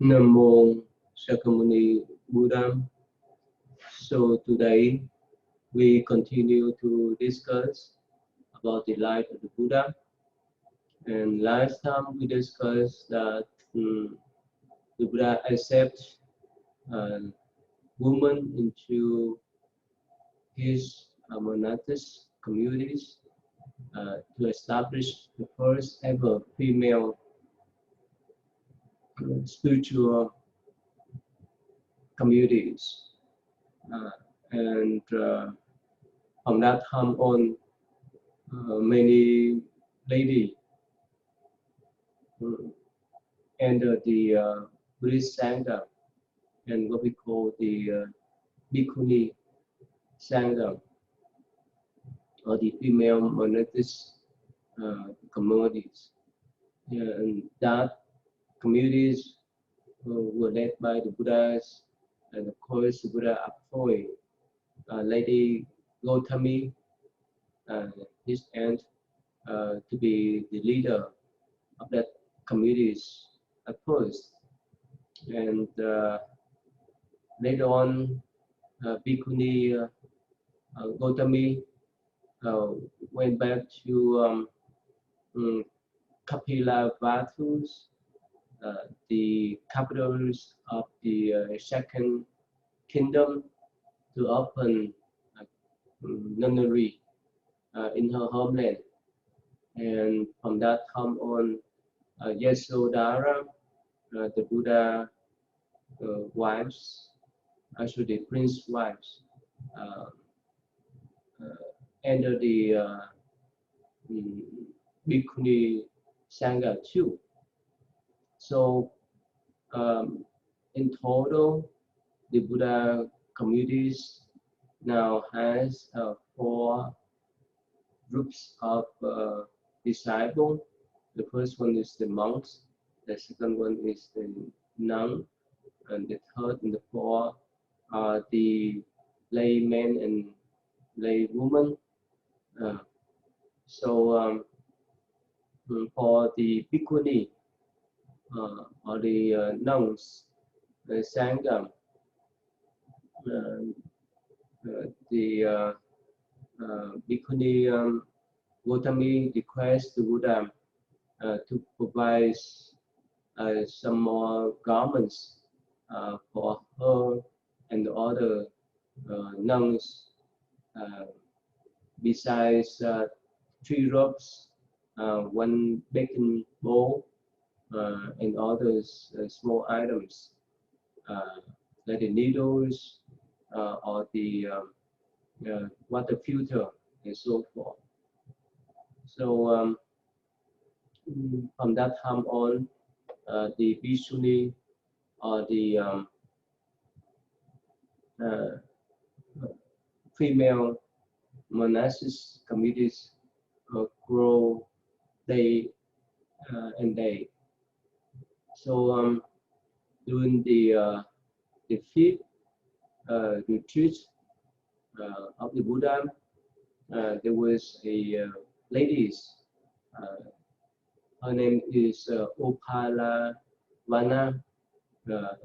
Namo Shakyamuni Buddha. So today we continue to discuss about the life of the Buddha. And last time we discussed that the Buddha accepts women into his monastic communities to establish the first ever female spiritual communities. And from that time on, many ladies entered the Buddhist Sangha and what we call the Bhikkhuni Sangha, or the female monastic communities. And that communities were led by the Buddhas, and of course the Buddha appointed Lady Gautami, his aunt, to be the leader of that communities at first. And later on, Bhikkhuni Gautami went back to Kapilavatthu, the capitals of the second kingdom, to open nunnery in her homeland. And from that time on, Yasodhara, the Buddha wives, actually the prince wives, entered the Bhikkhuni Sangha too. So in total, the Buddha communities now has 4 groups of disciples. The first one is the monks, the second one is the nun, and the third and the fourth are the laymen and laywomen. So for the Bhikkhuni, or the nuns, the Sangha, the Bhikkhuni Gautami requests the Buddha to provide some more garments for her and the other nuns, besides 3 robes, 1 baking bowl, and others small items like the needles or the water filter and so forth. So from that time on, the Bhikkhuni or the female monastic communities grow day and day. So during the 5th retreat of the Buddha, there was a ladies. Her name is Opala Vana. The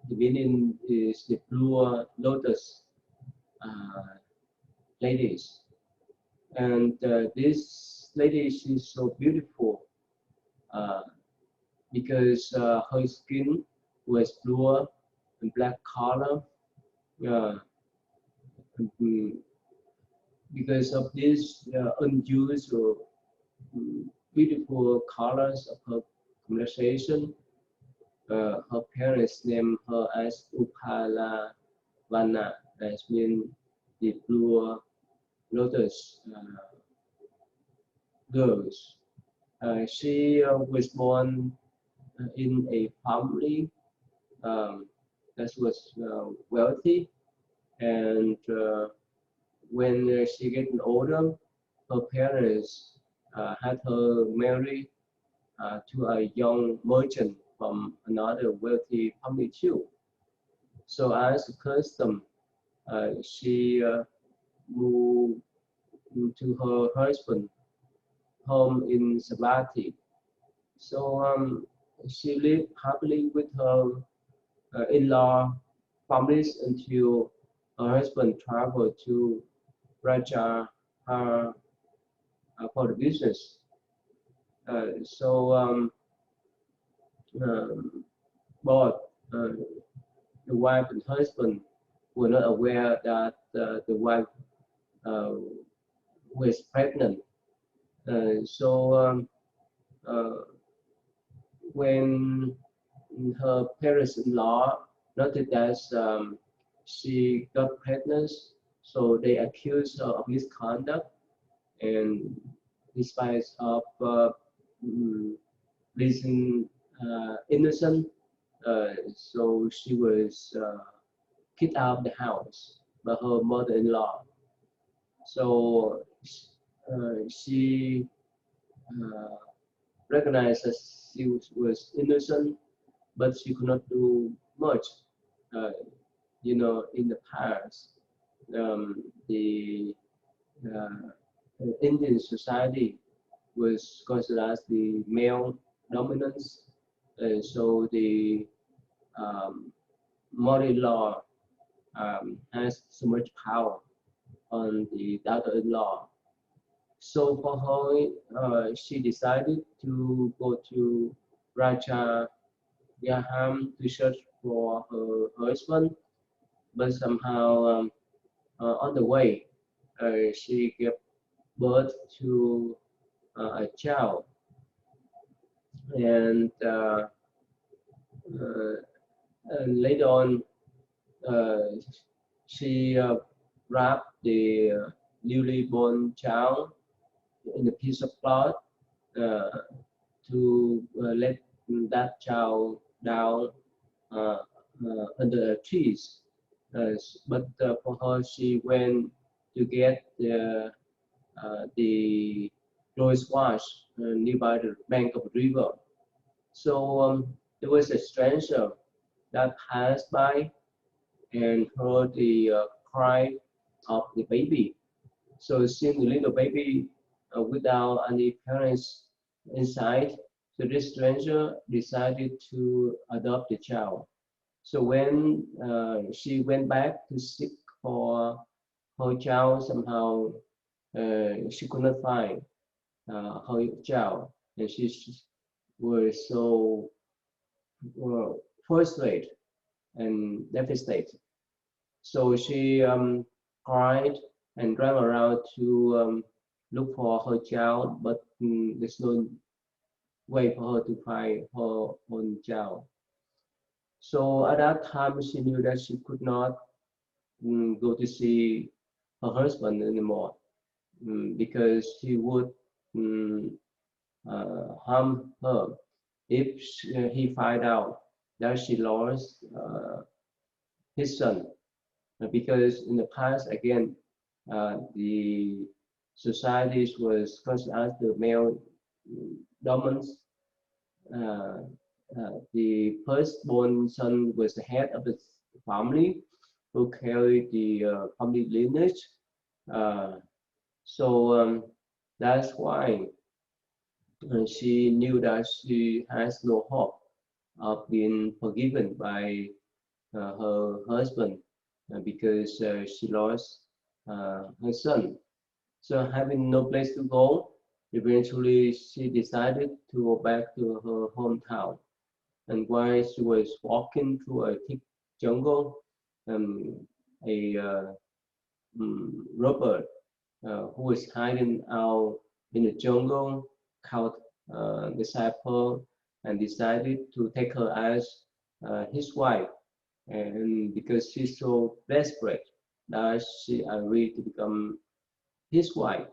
meaning is the blue lotus ladies. And this lady, she's so beautiful because her skin was blue and black color. Because of this unusual beautiful colors of her conversation, her parents named her as Upala Vana, that means the blue lotus girls. She was born in a family that was wealthy, and when she getting older, her parents had her marry to a young merchant from another wealthy family too. So as a custom, she moved to her husband home in Savatthi. So she lived happily with her in-law families until her husband traveled to Raja for the business. So um, both the wife and husband were not aware that the wife uh, was pregnant. So uh, when her parents-in-law noticed that she got pregnant, so they accused her of misconduct, and despite of mm, being innocent, so she was kicked out of the house by her mother-in-law. So she uh, recognized that she was innocent, but she could not do much. Uh, in the past, the Indian society was considered as the male dominance, so the um, mother-in-law has so much power on the daughter-in-law. So for her, she decided to go to Raja Yaham to search for her husband, but somehow on the way, she gave birth to a child, and, uh, and later on, uh, she wrapped the newly born child in a piece of cloth uh, to let that child down uh, under trees. But for her, she went to get the clothes washed nearby the bank of the river. So there was a stranger that passed by and heard the cry of the baby. So seeing the little baby without any parents inside, so this stranger decided to adopt the child. So when she went back to seek for her child, somehow she could not find her child, and she was so frustrated and devastated. So she cried and ran around to look for her child, but there's no way for her to find her own child. So at that time, she knew that she could not go to see her husband anymore because he would um, harm her if he find out that she lost his son. Because in the past, again, the societies was considered as the male dominant. Uh, the firstborn son was the head of the family who carried the family lineage. Uh, so that's why she knew that she has no hope of being forgiven by her husband because she lost her son. So having no place to go, eventually she decided to go back to her hometown. And while she was walking through a thick jungle, um, a robber who was hiding out in the jungle caught the disciple and decided to take her as his wife. And because she's so desperate that she agreed to become his wife.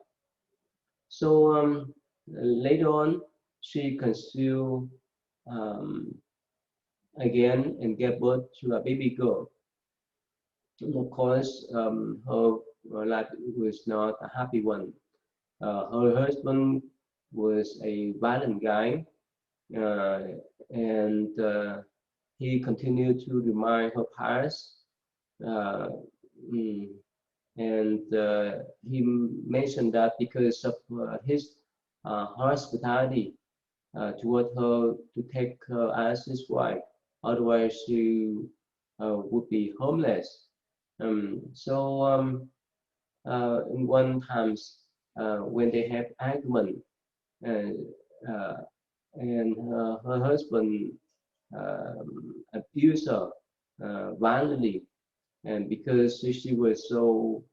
So later on, she conceived um, again and gave birth to a baby girl. Of course, her life was not a happy one. Her husband was a violent guy, uh, and he continued to remind her past. Uh, mm, and he mentioned that because of his hospitality, toward her to take her as his wife. Otherwise, she would be homeless. In one times when they have argument, uh, uh, and her husband abused her violently, and because she was so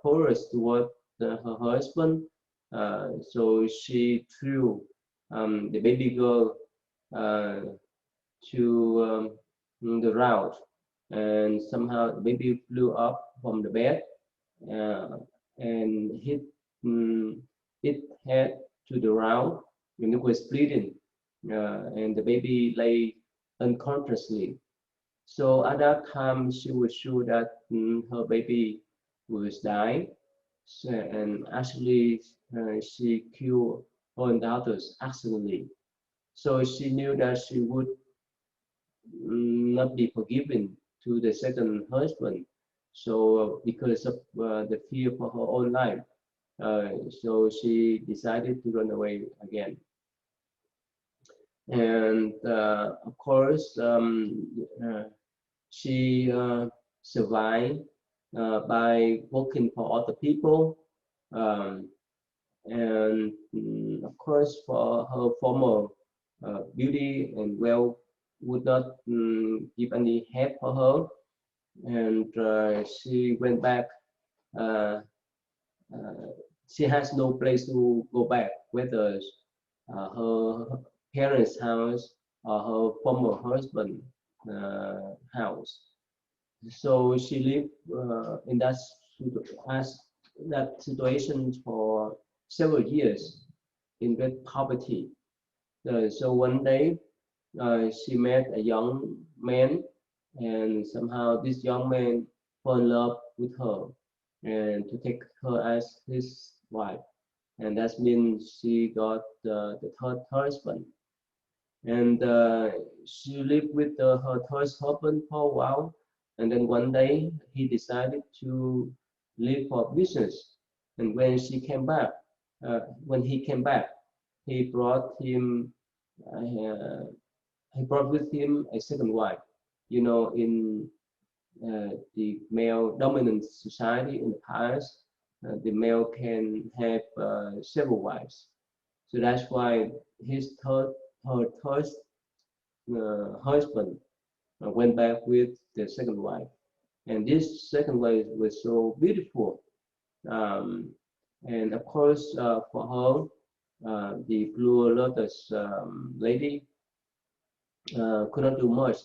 porous toward her husband, so she threw the baby girl uh, to the route, and somehow the baby flew up from the bed uh, and hit it head to the ground, and it was bleeding, and the baby lay unconsciously. So at that time, she was sure that her baby was dying, so, and actually she killed her own daughters accidentally. So she knew that she would not be forgiven to the second husband. So because of the fear for her own life, so she decided to run away again. And of course, she survived by working for other people, um, and of course, for her former beauty and wealth would not give any help for her, and she went back. Uh, uh, she has no place to go back, whether her parents' house or her former husband' house. So she lived in as that situation for several years in great poverty. So one day she met a young man, and somehow this young man fell in love with her and to take her as his wife. And that means she got the third husband. And she lived with her third husband for a while. And then one day he decided to leave for business. And when he came back, he brought him uh, he brought with him a second wife. You know, in the male dominant society in the past, the male can have several wives. So that's why her third husband went back with the second wife. And this second wife was so beautiful. Um, and of course, for her, the Blue Lotus lady could not do much,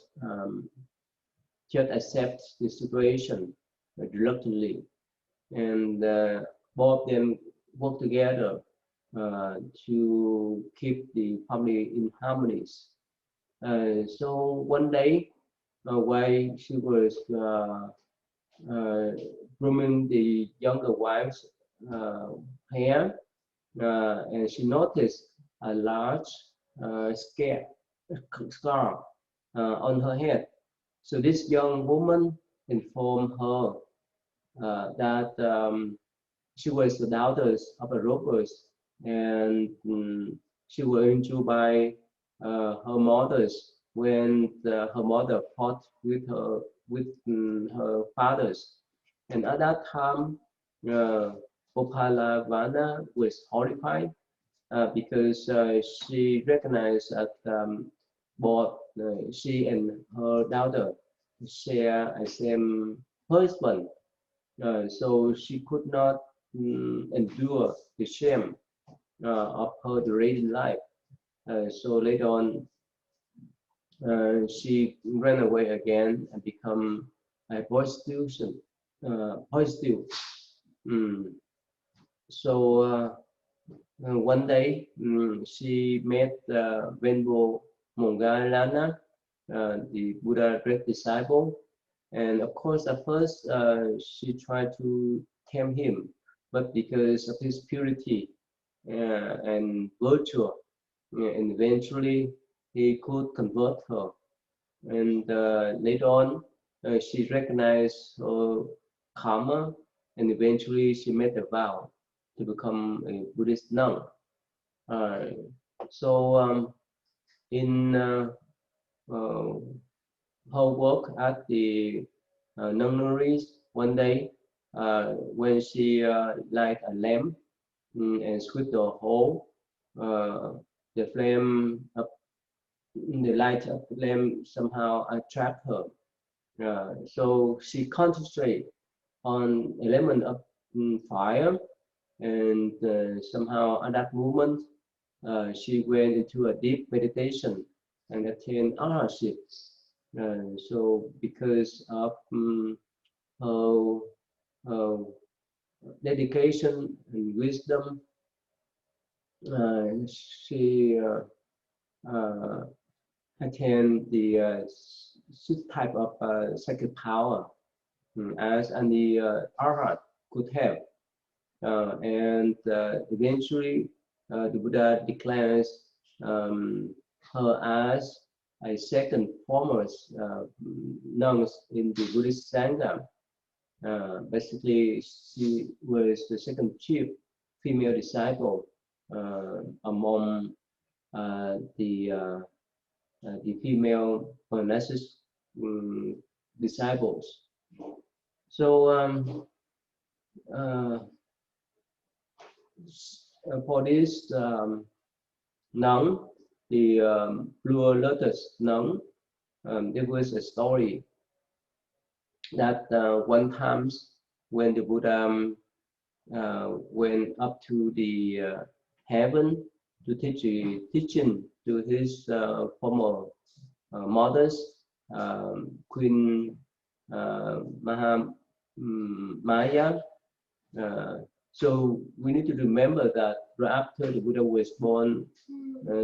just accept the situation reluctantly. And both of them work together to keep the family in harmonies. So one day, while she was uh, grooming the younger wife's uh, hair, and she noticed a large scar on her head. So this young woman informed her that she was the daughter of a robbers, and she was injured by her mother's when her mother fought with her fathers. And at that time, uh, Opalavana was horrified because she recognized that both she and her daughter share a same husband. So she could not endure the shame of her degrading life. So later on, she ran away again and become a prostitution, prostitute. Mm. So one day she met Venerable Moggallana, the Buddha great disciple, and of course at first she tried to tame him, but because of his purity and virtue, and eventually he could convert her. And later on, she recognized her karma, and eventually she made a vow to become a Buddhist nun. Uh, So in her work at the nunneries, one day when she light a lamp and sweep the hole, the flame of the light of the lamp somehow attract her. So she concentrate on element of fire, and somehow at that moment she went into a deep meditation and attained arahantship. So because of her, her dedication and wisdom, she uh, attained the type of sacred power as any arhat could have. And eventually, the Buddha declares her as a second foremost nuns in the Buddhist Sangha. Basically, she was the second chief female disciple among the female monastic disciples. So uh, for this nun, the Blue Lotus nun, there was a story that one time when the Buddha went up to the heaven to teaching to his former mothers, Queen Maya. So we need to remember that right after the Buddha was born,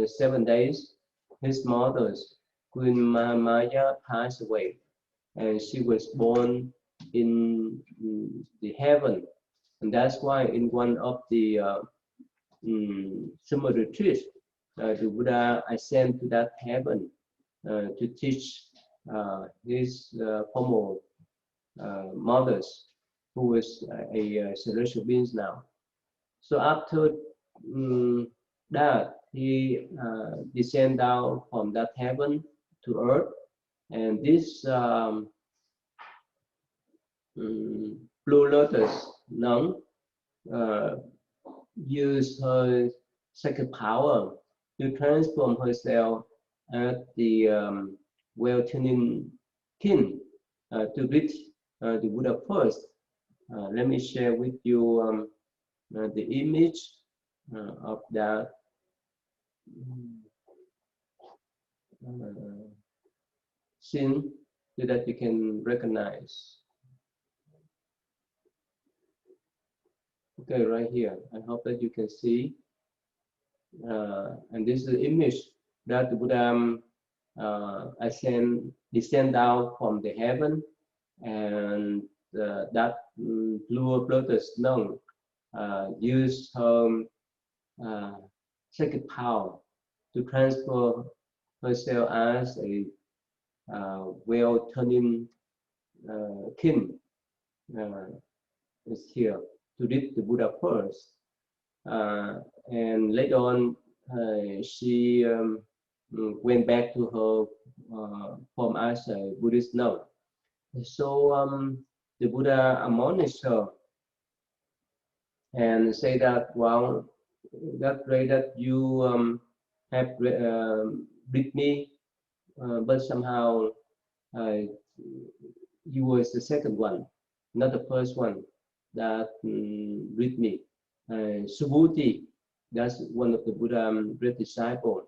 7 days, his mothers, Queen Maya, passed away, and she was born in the heaven, and that's why in one of the summer retreats, the Buddha ascended to that heaven to teach his former mothers, who was a celestial beings now. So after that, he descended down from that heaven to earth, and this Blue Lotus nun used her sacred power to transform herself as the well-tuning king to reach the Buddha first. Let me share with you the image of that scene so that you can recognize. Okay, right here. I hope that you can see. And this is the image that the Buddha descend down from the heaven, and that Blue Lotus nun used her sacred power to transfer herself as a well-turning king is here to reach the Buddha first. And later on, she went back to her form as a Buddhist nun. So the Buddha admonished her and say that, well, that way that you have with me, but somehow you was the second one, not the first one that with me. Subhuti, that's one of the Buddha great disciple,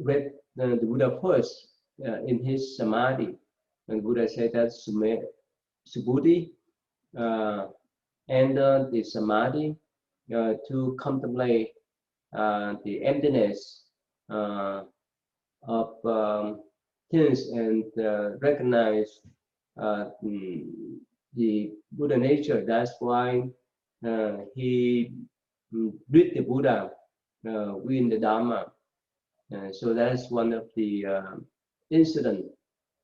read the Buddha first in his samadhi, and Buddha said that Subhuti entered the samadhi to contemplate the emptiness of things and recognize the Buddha nature. That's why he read the Buddha within the Dharma. So that's one of the incident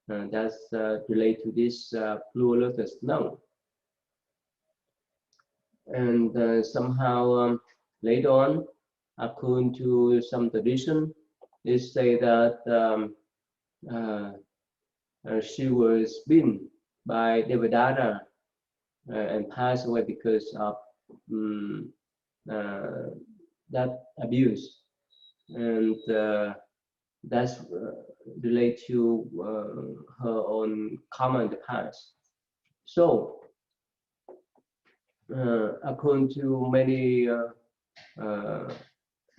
that's related to this Blue Lotus nun. And somehow later on, according to some tradition, it say that she was beaten by Devadatta and passed away because of that abuse, and that's related to her own karma in the past. So, according to many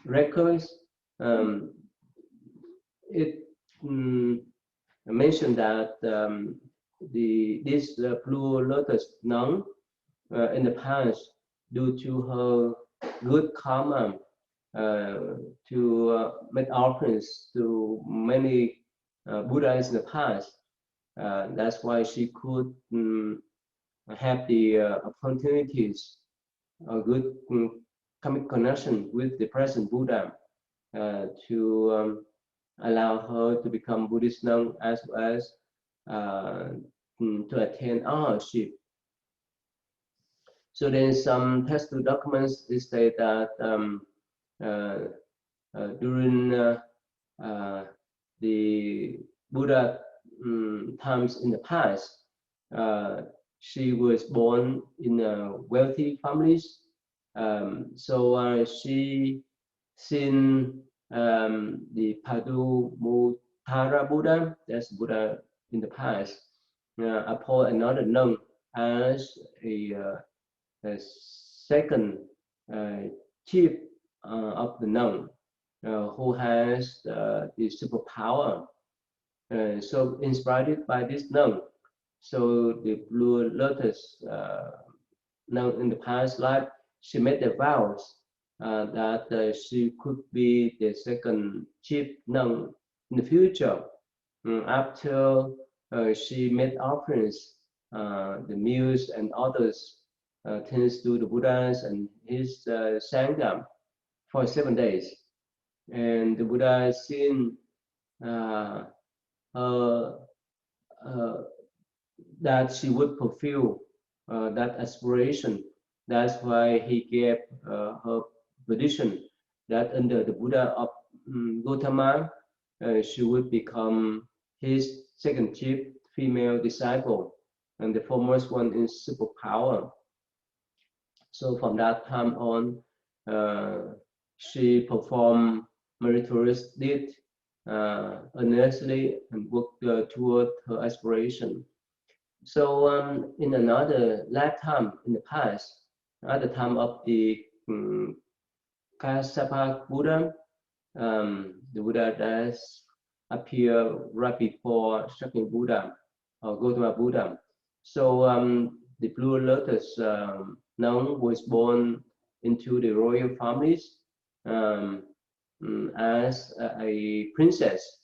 records, it mentioned that this Blue Lotus nun in the past, due to her good karma, to make offerings to many Buddhas in the past. That's why she could have the opportunities, a good karmic connection with the present Buddha to allow her to become Buddhist nun, as well as to attain arahantship. So there's some textual documents that say that during the Buddha times in the past, she was born in wealthy families. So she seen the Padumuttara Buddha, that's Buddha in the past, appoint another nun as a second chief of the nun, who has the superpower. So inspired by this nun, so the Blue Lotus nun in the past life, she made the vows that she could be the second chief nun in the future. After she made offerings, the meals and others tends to the Buddhas and his Sangha for 7 days. And the Buddha seen that she would fulfill that aspiration. That's why he gave her prediction that under the Buddha of Gautama, she would become his second chief female disciple, and the foremost one is superpower. So from that time on, she performed meritorious deeds earnestly and worked toward her aspiration. So in another lifetime in the past, at the time of the Kassapa Buddha, the Buddha does appear right before second Buddha or Gautama Buddha. So the Blue Lotus nun was born into the royal families as a princess.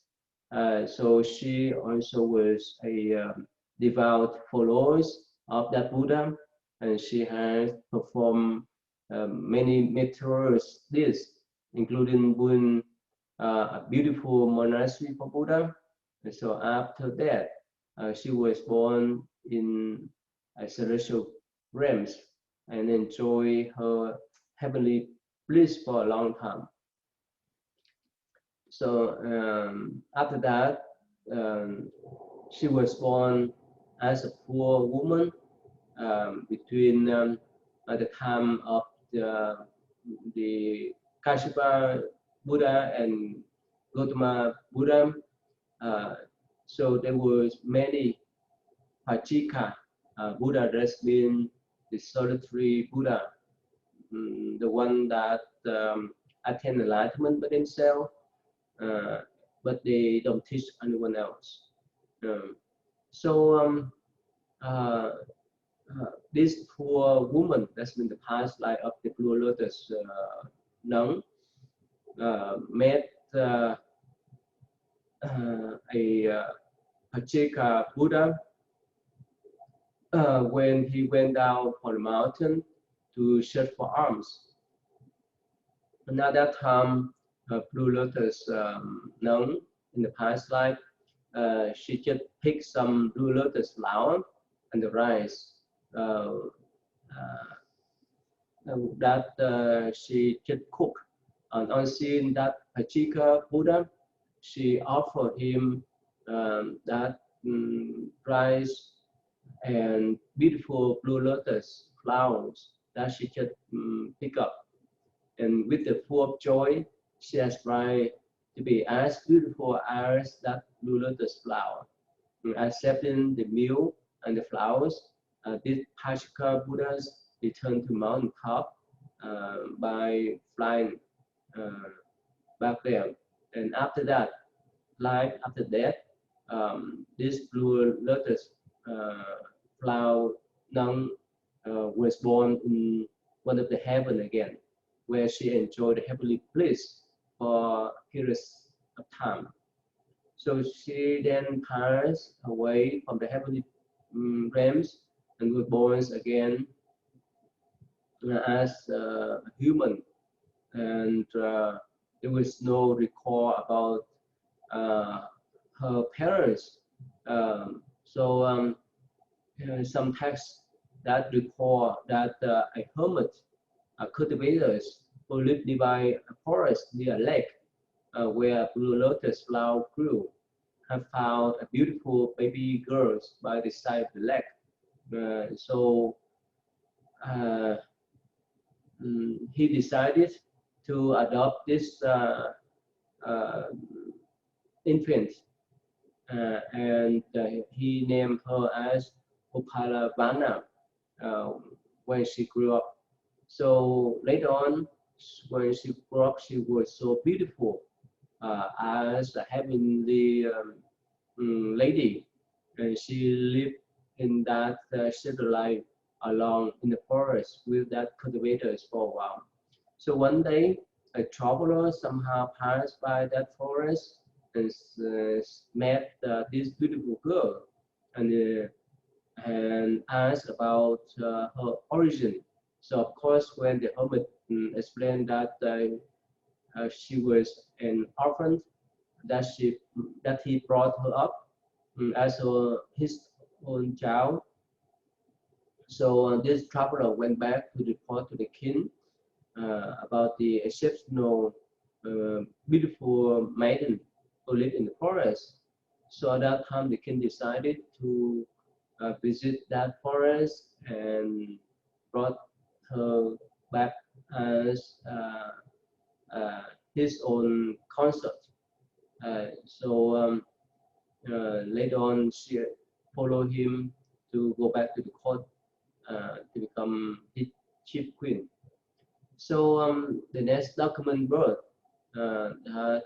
So she also was a devout followers of that Buddha, and she has performed many meritorious deeds, including building a beautiful monastery for Buddha. And so after that, she was born in celestial realms and enjoy her heavenly bliss for a long time. So after that, she was born as a poor woman between the time of the Kassapa Buddha and Gautama Buddha. So there was many Pachika Buddha, that's been the solitary Buddha, the one that attain enlightenment by themselves, but they don't teach anyone else. So this poor woman, that's been the past life of the Blue Lotus nun, met a Pachika Buddha when he went down for the mountain to search for alms. And at that time, Blue Lotus nun in the past life, she just picked some Blue Lotus flower and the rice that she just cooked And on seeing that Pachika Buddha, she offered him that rice and beautiful blue lotus flowers that she just pick up. And with the full of joy, she has tried to be as beautiful as that blue lotus flower. Accepting the meal and the flowers, these Pachika Buddhas returned to mountain top by flying uh, back there. And after that, life after death, this blue lotus uh, flower nun was born in one of the heaven again, where she enjoyed the heavenly bliss for periods of time. So she then passed away from the heavenly realms and was born again as a human. And there was no recall about uh, her parents. Some texts that recall that a hermit, cultivators who lived nearby a forest near a lake where blue lotus flower grew, have found a beautiful baby girls by the side of the lake. Uh, he decided to adopt this uh, infant, and he named her as Upalavana when she grew up. So later on, when she grew up, she was so beautiful as a heavenly lady, and she lived in that shelter life along in the forest with that cultivators for a while. So one day, a traveler somehow passed by that forest and met this beautiful girl and asked about her origin. So of course, when the hermit explained that she was an orphan, that he brought her up as his own child. So this traveler went back to report to the king about the exceptional, beautiful maiden who lived in the forest. So at that time, the king decided to visit that forest and brought her back as his own consort. Later on, she followed him to go back to the court to become his chief queen. So the next document birth that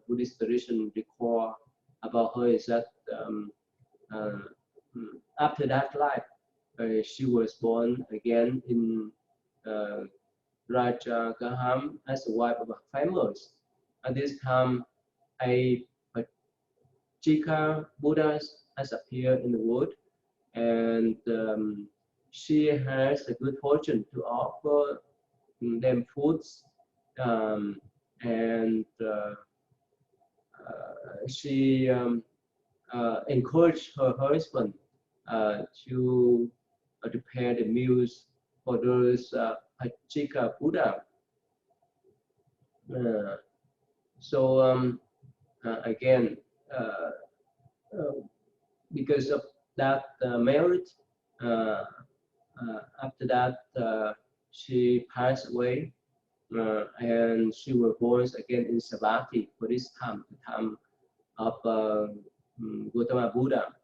Buddhist tradition record about her is that uh, after that life, she was born again in uh, Raja Gaham as a wife of a famous. At this time, a Chika Buddha has appeared in the world, and she has a good fortune to offer them foods, and she encouraged her husband to prepare the meals for those Pachika Buddha. Uh, Again, uh, uh, because of that marriage, uh, after that she passed away, and she was born again in Savatthi for this time, the time of Gautama Buddha.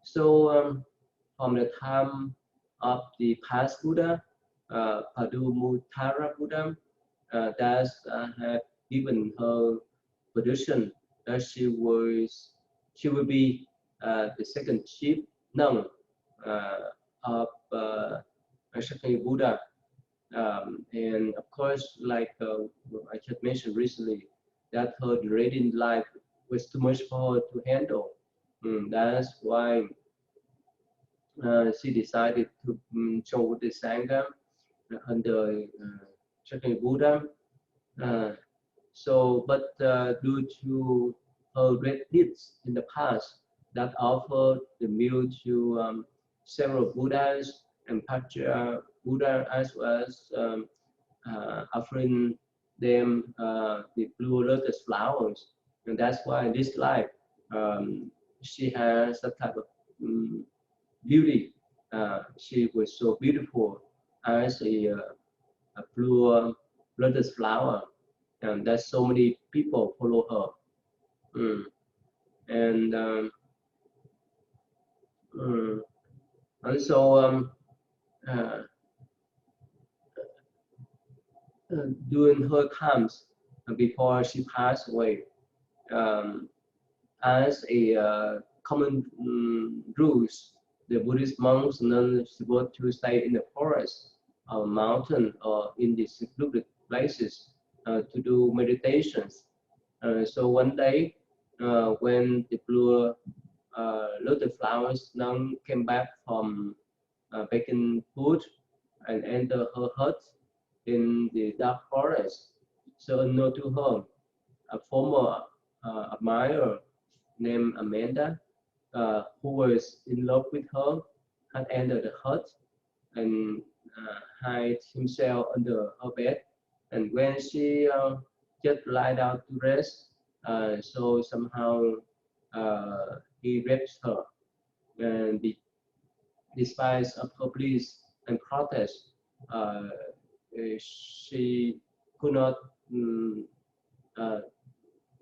So from the time of the past Buddha, Padumuttara Buddha, that had given her position that she will be the second chief nun of Shakti Buddha. And of course, like I just mentioned recently, that her radiant life was too much for her to handle. That's why she decided to join the Sangha under Shakti Buddha. Uh, due to her great deeds in the past that offered the meal to several Buddhas and Pacha Buddha, as well as offering them the blue lotus flowers, and that's why in this life she has a type of beauty. She was so beautiful as a blue lotus flower, and there's so many people follow her. And also uh, during her times before she passed away, um, as a common rules, the Buddhist monks are supposed to stay in the forest or mountain or in the secluded places to do meditations. So one day, when the blue lotus flowers nun came back from baking food and entered her hut in the dark forest, so unknown to her, a former admirer named Amanda, who was in love with her, had entered the hut and hid himself under her bed. And when she just lied down to rest, so somehow he raped her. And despite of her pleas and protest, she could not uh,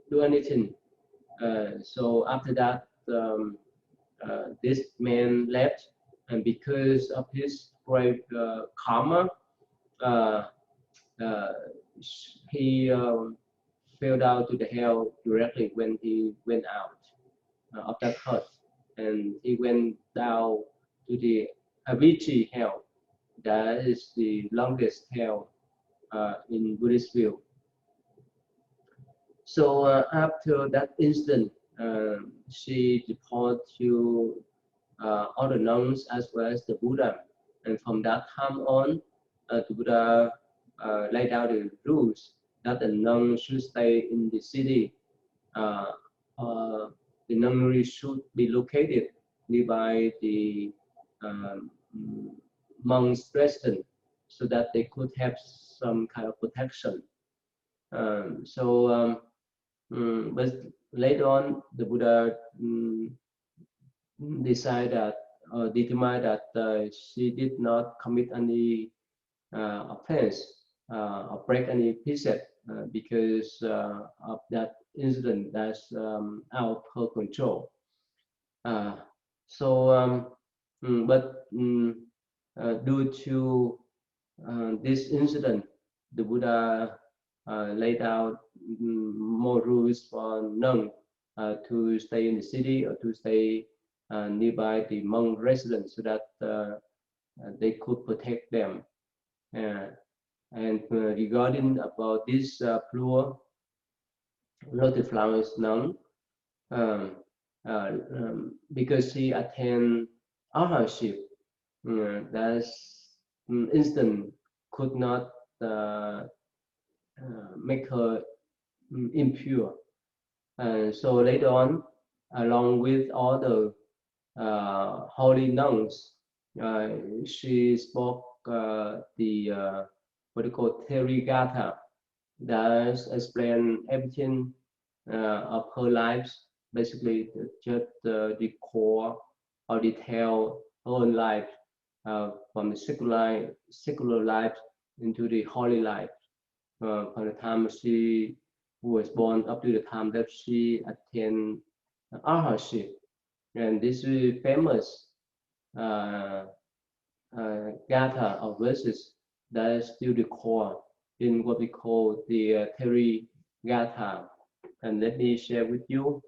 do anything. So after that, this man left, and because of his great karma, uh, uh, he fell down to the hell directly when he went out of that hut, and he went down to the Avicii hell. That is the longest hell in Buddhist view. So after that incident, she deported to all the nuns as well as the Buddha. And from that time on, the Buddha laid out the rules that the nuns should stay in the city. Uh, the nunnery should be located nearby the um, monks' residence so that they could have some kind of protection. But later on, the Buddha decided that, determined that she did not commit any offense or break any precept because of that incident that's out of her control. Uh, but due to this incident, the Buddha laid out more rules for nuns to stay in the city or to stay nearby the monk residence so that they could protect them. And regarding about this pure lotus flowers nun, um, because she attend arahantship, that instant could not make her impure. So later on, along with all the holy nuns, she spoke the what you call Therigatha, that explain everything of her lives, basically just the core or detail her own life from the secular life into the holy life. From the time she was born up to the time that she attained arahantship, and this is famous uh, gatha of verses that is still the core in what we call the Theri Gatha. And let me share with you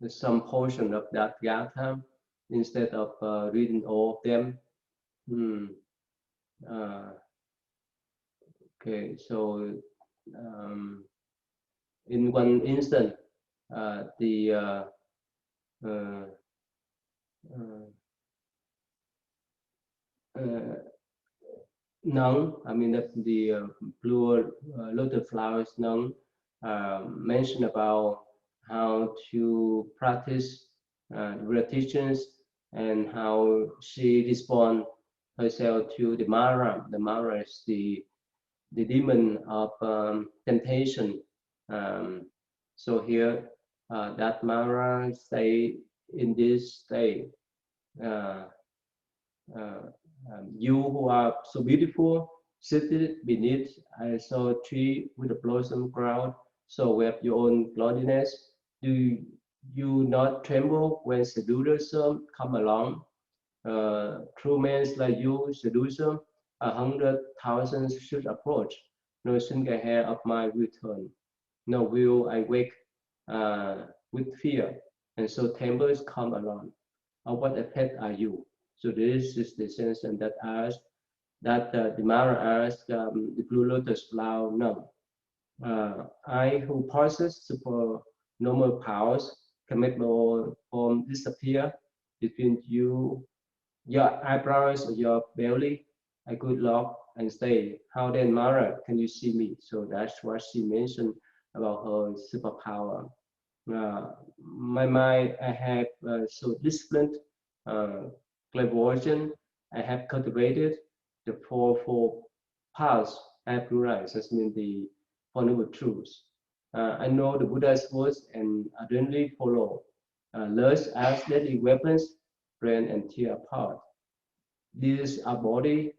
some portion of that Gatha instead of reading all of them. Okay, so in one instant, the nun, I mean the blue lotus flowers nun, mentioned about how to practice Buddha teachings and how she respond herself to the Mara. The Mara is the demon of temptation. So here, that Mara stay in this state. Uh, you who are so beautiful, seated beneath I saw a tree with a blossom crown, so we have your own cloudiness. Do you not tremble when seducers come along? True men like you, seducer, 100,000 should approach. No single hair of my return. No will I wake with fear, and so tempers come along. What a pet are you? So this is the sentence that asked that the Mara asked the blue lotus flower. No, I who possess super normal powers can make my form disappear between you, your eyebrows, or your belly. I could lock and say, how then, Mara, can you see me? So that's what she mentioned about her superpower. My mind, I have so disciplined, uh, clairvoyant. I have cultivated the four paths I have realized. That means the Four Noble Truths. I know the Buddha's words and ardently follow. Lust as deadly weapons, brain and tear apart. These are body,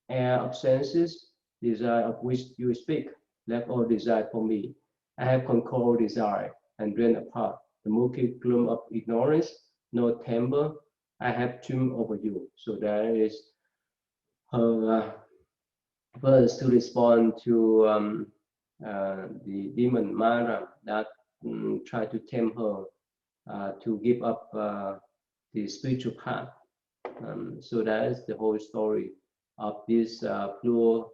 air of senses, desire of which you speak. Let all desire for me. I have conquered desire and drawn apart the murky gloom of ignorance, no temper. I have triumphed over you. So that is her verse to respond to the demon Mara that tried to tempt her to give up the spiritual path. So that is the whole story of this blue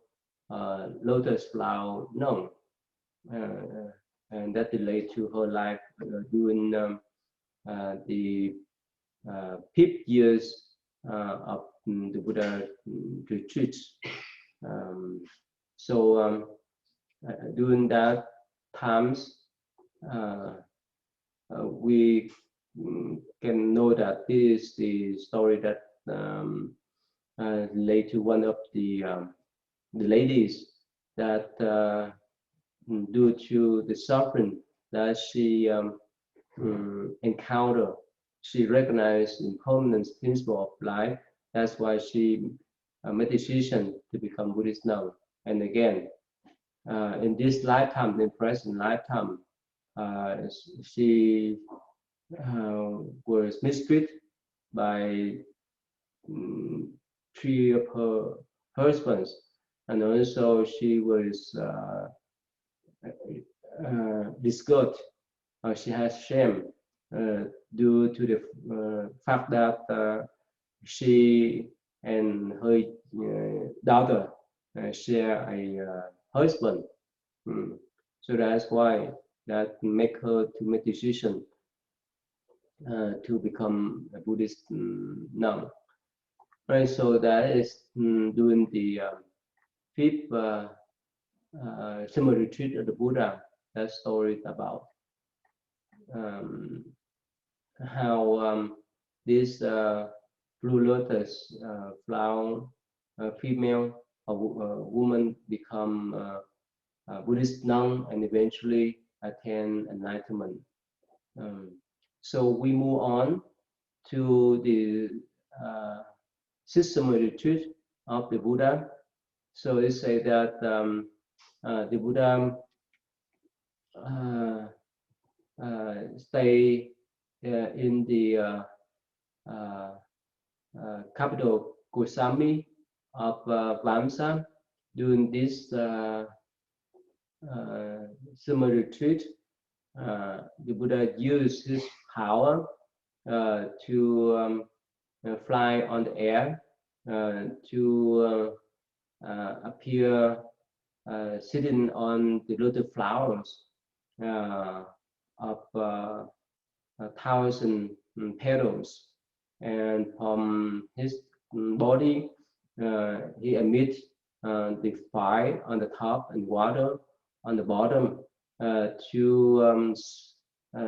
lotus flower known, and that relate to her life during the peak years of the Buddha retreats. Um, so during that times, we can know that this is the story that relate to one of the ladies that due to the suffering that she encountered, she recognized the impermanent principle of life. That's why she made decision to become Buddhist now. And again, in this lifetime, in present lifetime, she was mistreated by three of her husbands, and also she was disgusted. She has shame due to the fact that she and her daughter share a husband. So that's why that make her to make decision to become a Buddhist nun. Right, so that is during the fifth summer retreat of the Buddha. That story is about how this blue lotus flower female woman become Buddhist nun and eventually attain enlightenment. So we move on to the system retreat of the Buddha. So it say that the Buddha stay in the capital Kusami of Vamsa during this summer retreat. The Buddha used his power to fly on the air, to appear sitting on the lotus flowers of 1,000 petals, and from his body he emits the fire on the top and water on the bottom to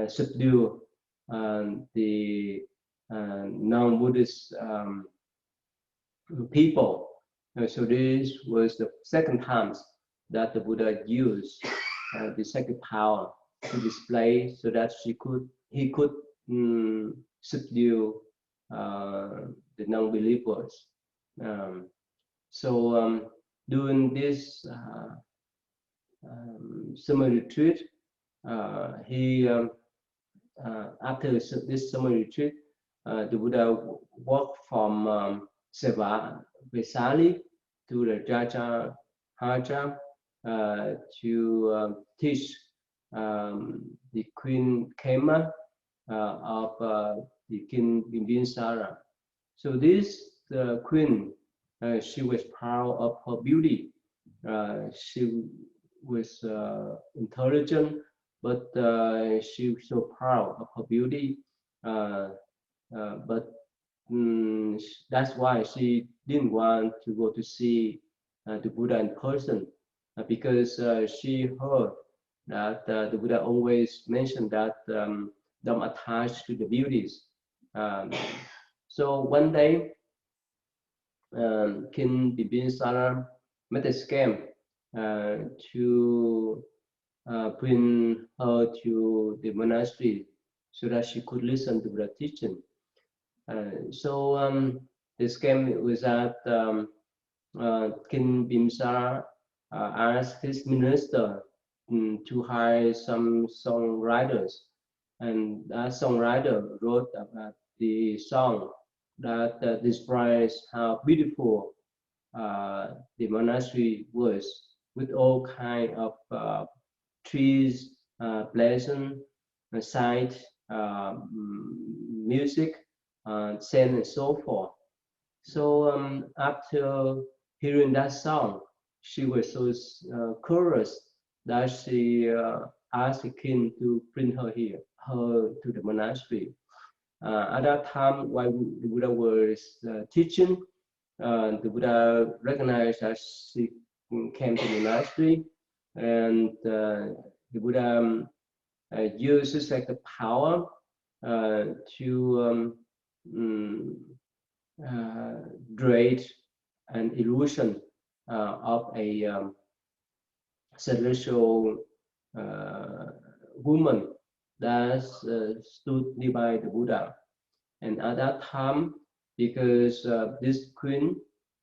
subdue the non-Buddhist people. So this was the second time that the Buddha used the psychic power to display, so that he could subdue the non-believers. So during this summer retreat, he after this summer retreat, the Buddha walked from Vesali to the Jaja to teach the Queen Kema of the King Bimbisara. So this queen, she was proud of her beauty. She was intelligent, but she was so proud of her beauty. But that's why she didn't want to go to see the Buddha in person, because she heard that the Buddha always mentioned that don't attach to the beauties. So one day, King Bimbisara made a scheme to bring her to the monastery so that she could listen to Buddha teaching. So the scheme was that King Bimbisara asked his minister to hire some songwriters, and that songwriter wrote about the song that describes how beautiful the monastery was, with all kind of trees, pleasant sight, music, scent, and so forth. So after hearing that song, she was so curious that she asked the king to bring her to the monastery. At that time, while the Buddha was teaching, the Buddha recognized that she came to the monastery, and the Buddha uses like the power to create an illusion of a celestial woman that stood nearby the Buddha. And at that time, because this queen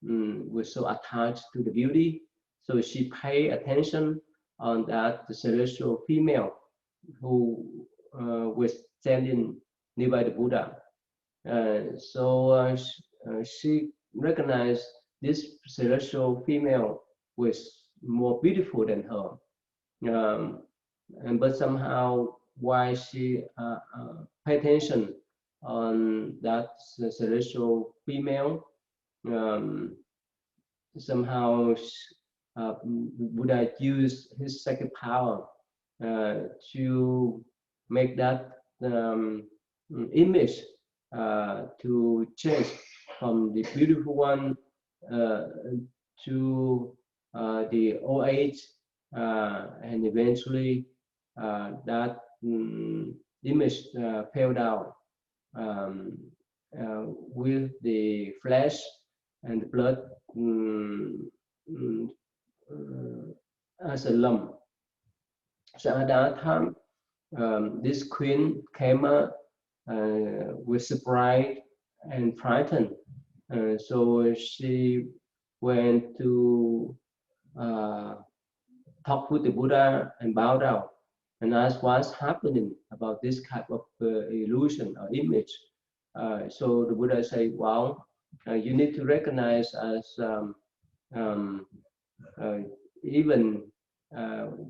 was so attached to the beauty, so she paid attention on that the celestial female who was standing nearby the Buddha. So she recognized this celestial female was more beautiful than her. But somehow, why she pay attention on that celestial female, somehow Buddha used his psychic power to make that image to change from the beautiful one to the old age, and eventually that image fell down with the flesh and the blood as a lump. So at that time, this queen came with surprise and frightened. So she went to talk with the Buddha and bow down and ask what's happening about this type of illusion or image. So the Buddha said, well, you need to recognize as even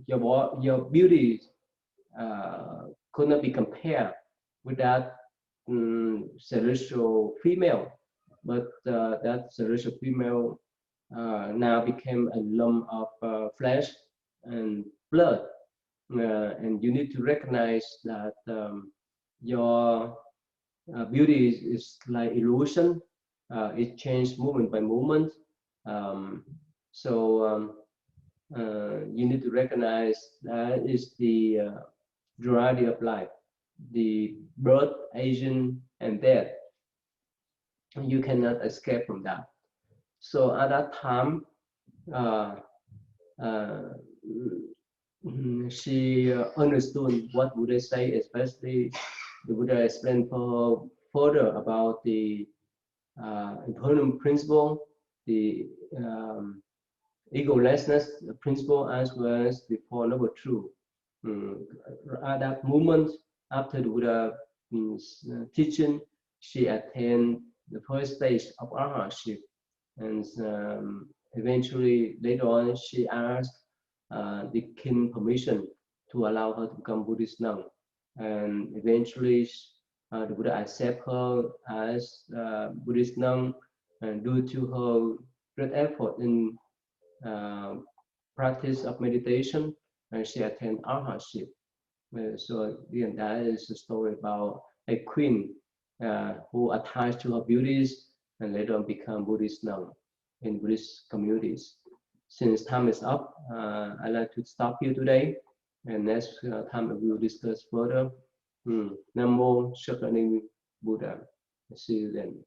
your beauty could not be compared with that celestial female, but that celestial female now became a lump of flesh and blood, and you need to recognize that your beauty is like illusion. It changes moment by moment. So you need to recognize that is the duality of life, the birth, aging, and death. You cannot escape from that. So at that time, she understood what Buddha say, especially the Buddha explained for her further about the impermanent principle, the egolessness principle, as well as the Four Noble Truths. At that moment, after the Buddha teaching, she attained the first stage of arhatship, and eventually later on she asked the king permission to allow her to become Buddhist nun, and eventually the Buddha accept her as Buddhist nun, and due to her great effort in practice of meditation, and she attained arhatship. So again, that is a story about a queen who attached to her beauties and later on become Buddhist nun in Buddhist communities. Since time is up, I'd like to stop here today, and next time we will discuss further. Namo Shakyamuni Buddha. See you then.